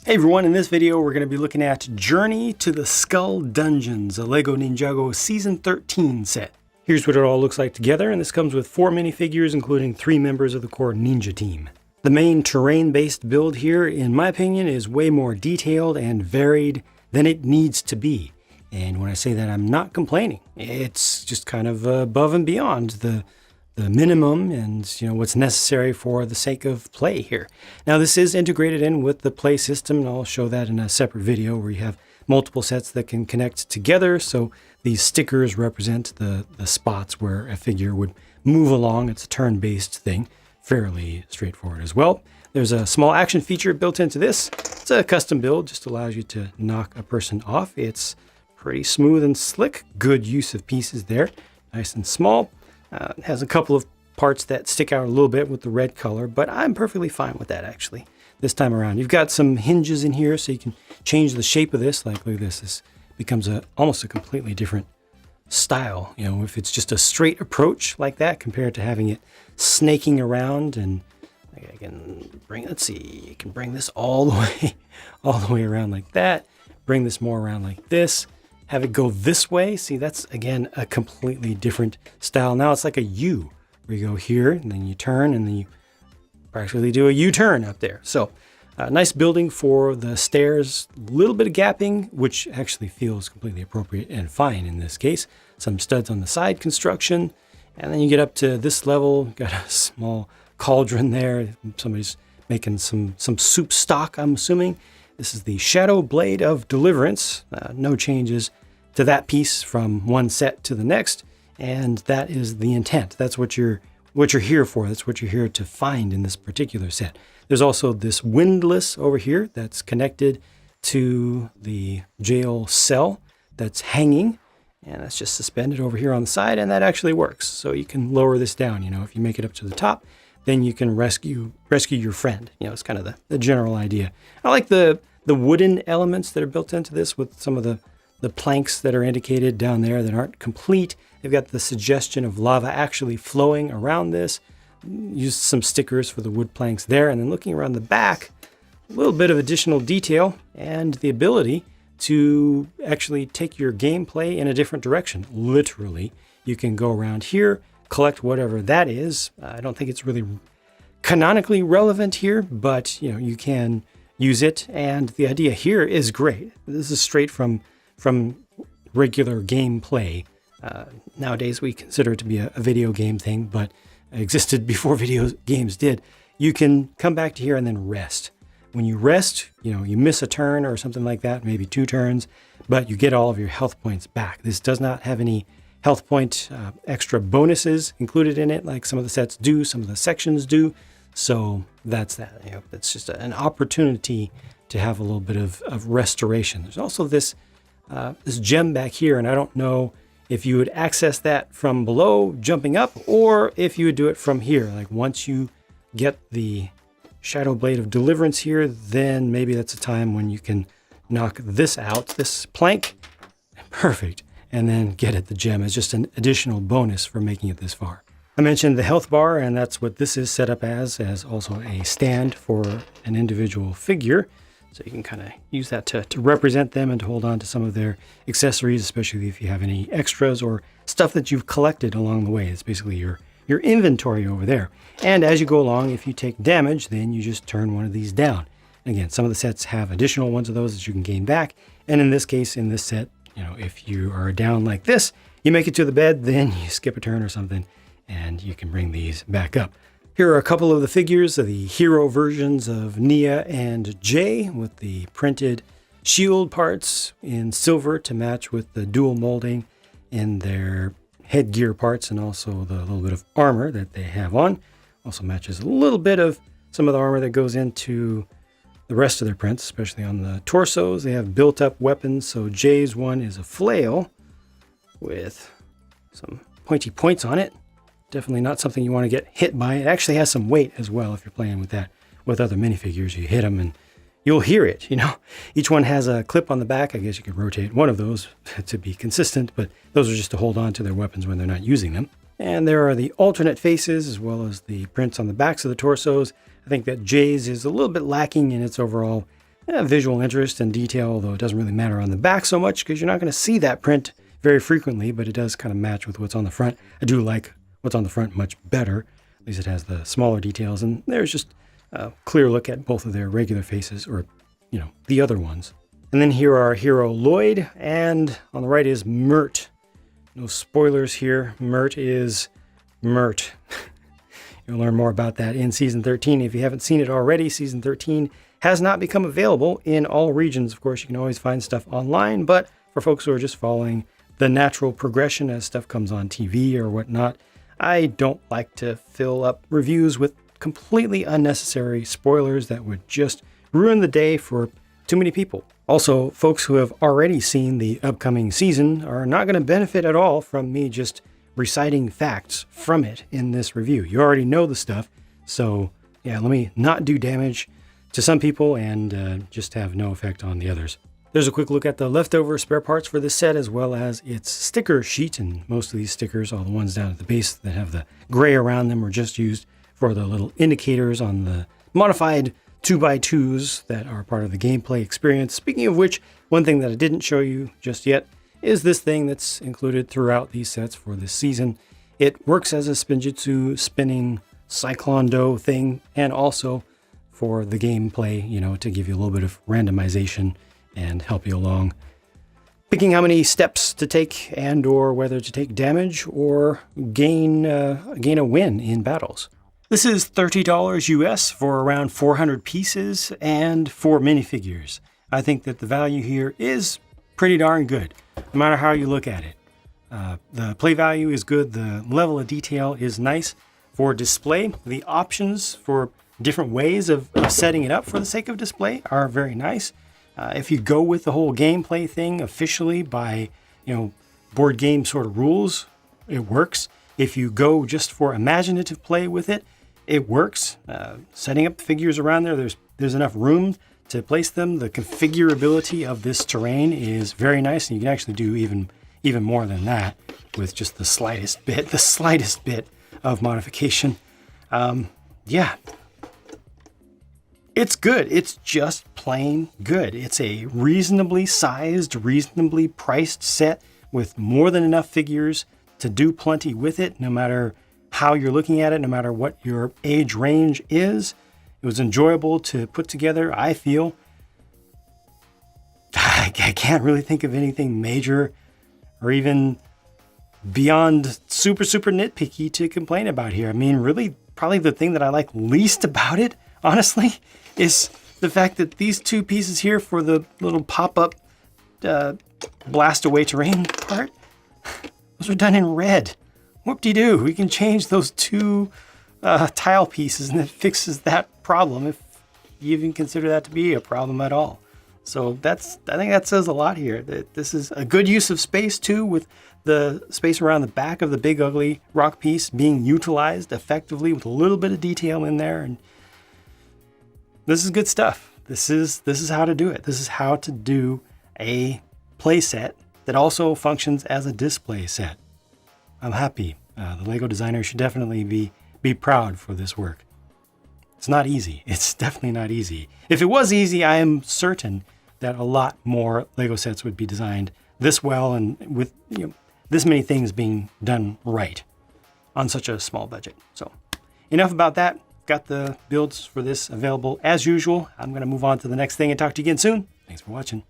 Hey everyone, in this video we're going to be looking at Journey to the Skull Dungeons, a LEGO Ninjago Season 13 set. Here's what it all looks like together, and this comes with 4 minifigures including 3 members of the core ninja team. The main terrain-based build here, in my opinion, is way more detailed and varied than it needs to be. And when I say that, I'm not complaining. It's just kind of above and beyond the minimum and what's necessary for the sake of play here. Now this is integrated in with the play system, and I'll show that in a separate video where you have multiple sets that can connect together. So these stickers represent the spots where a figure would move along. It's a turn-based thing, fairly straightforward as well. There's a small action feature built into this. It's a custom build, just allows you to knock a person off. It's pretty smooth and slick, good use of pieces there, nice and small. It has a couple of parts that stick out a little bit with the red color, but I'm perfectly fine with that actually this time around. You've got some hinges in here so you can change the shape of this. Like look at this, this becomes almost a completely different style. If it's just a straight approach like that compared to having it snaking around. And I can let's see, you can bring this all the way around like that. Bring this more around like this. Have it go this way. See, that's again a completely different style. Now it's like a U, where you go here and then you turn and then you practically do a U-turn up there. So nice building for the stairs, a little bit of gapping, which actually feels completely appropriate and fine in this case. Some studs on the side construction. And then you get up to this level, got a small cauldron there. Somebody's making some soup stock, I'm assuming. This is the Shadow Blade of Deliverance. No changes to that piece from one set to the next, and that is the intent. That's what you're here for. That's what you're here to find in this particular set. There's also this windlass over here that's connected to the jail cell that's hanging, and that's just suspended over here on the side, and that actually works. So you can lower this down. If you make it up to the top, then you can rescue your friend. It's kind of the general idea. I like the wooden elements that are built into this with some of the planks that are indicated down there that aren't complete. They've got the suggestion of lava actually flowing around this. Use some stickers for the wood planks there. And then looking around the back, a little bit of additional detail and the ability to actually take your gameplay in a different direction. Literally, you can go around here, collect whatever that is. I don't think it's really canonically relevant here, but you can use it, and the idea here is great. This is straight from regular gameplay. Nowadays we consider it to be a video game thing, but it existed before video games did. You can come back to here and then rest. When you rest, you miss a turn or something like that, maybe 2 turns, but you get all of your health points back. This does not have any health point extra bonuses included in it like some of the sets do, some of the sections do. So that's that. It's just an opportunity to have a little bit of restoration. There's also this gem back here, and I don't know if you would access that from below, jumping up, or if you would do it from here. Like once you get the Shadow Blade of Deliverance here, then maybe that's a time when you can knock this out, this plank, perfect, and then get at the gem as just an additional bonus for making it this far. I mentioned the health bar, and that's what this is set up as also a stand for an individual figure. So you can kind of use that to represent them and to hold on to some of their accessories, especially if you have any extras or stuff that you've collected along the way. It's basically your inventory over there. And as you go along, if you take damage, then you just turn one of these down. Again, some of the sets have additional ones of those that you can gain back. And in this case, in this set, if you are down like this, you make it to the bed, then you skip a turn or something, and you can bring these back up. Here are a couple of the figures of the hero versions of Nia and Jay with the printed shield parts in silver to match with the dual molding in their headgear parts, and also the little bit of armor that they have on. Also matches a little bit of some of the armor that goes into the rest of their prints, especially on the torsos. They have built up weapons. So Jay's one is a flail with some pointy points on it. Definitely not something you want to get hit by. It actually has some weight as well if you're playing with that with other minifigures. You hit them and you'll hear it, Each one has a clip on the back. I guess you could rotate one of those to be consistent, but those are just to hold on to their weapons when they're not using them. And there are the alternate faces as well as the prints on the backs of the torsos. I think that Jay's is a little bit lacking in its overall visual interest and detail, although it doesn't really matter on the back so much because you're not going to see that print very frequently, but it does kind of match with what's on the front. I do like what's on the front much better. At least it has the smaller details, and there's just a clear look at both of their regular faces, or, the other ones. And then here are Hero Lloyd, and on the right is Mert. No spoilers here. Mert is Mert. You'll learn more about that in Season 13. If you haven't seen it already, Season 13 has not become available in all regions. Of course, you can always find stuff online, but for folks who are just following the natural progression as stuff comes on TV or whatnot, I don't like to fill up reviews with completely unnecessary spoilers that would just ruin the day for too many people. Also, folks who have already seen the upcoming season are not going to benefit at all from me just reciting facts from it in this review. You already know the stuff, so yeah, let me not do damage to some people and just have no effect on the others. There's a quick look at the leftover spare parts for this set, as well as its sticker sheet, and most of these stickers, all the ones down at the base that have the gray around them, are just used for the little indicators on the modified 2x2s that are part of the gameplay experience. Speaking of which, one thing that I didn't show you just yet is this thing that's included throughout these sets for this season. It works as a Spinjitzu spinning cyclone dough thing, and also for the gameplay, to give you a little bit of randomization and help you along picking how many steps to take and or whether to take damage or gain a win in battles. This is $30 US for around 400 pieces and 4 minifigures. I think that the value here is pretty darn good, no matter how you look at it. The play value is good. The level of detail is nice. For display, the options for different ways of setting it up for the sake of display are very nice. If you go with the whole gameplay thing officially by, board game sort of rules, it works. If you go just for imaginative play with it, it works. Setting up figures around there's enough room to place them. The configurability of this terrain is very nice, and you can actually do even more than that with just the slightest bit of modification. Yeah. It's good. It's just plain good. It's a reasonably sized, reasonably priced set with more than enough figures to do plenty with it, no matter how you're looking at it, no matter what your age range is. It was enjoyable to put together, I feel. I can't really think of anything major or even beyond super nitpicky to complain about here. I mean, really, probably the thing that I like least about it, honestly, is the fact that these two pieces here for the little pop-up blast away terrain part, those are done in red. Whoop-de-doo, we can change those two tile pieces and it fixes that problem, if you even consider that to be a problem at all. So I think that says a lot here, that this is a good use of space too, with the space around the back of the big ugly rock piece being utilized effectively with a little bit of detail in there. And this is good stuff. This is how to do it. This is how to do a play set that also functions as a display set. I'm happy. The Lego designer should definitely be proud for this work. It's not easy. It's definitely not easy. If it was easy, I am certain that a lot more Lego sets would be designed this well and with this many things being done right on such a small budget. So enough about that. Got the builds for this available as usual. I'm going to move on to the next thing and talk to you again soon. Thanks for watching.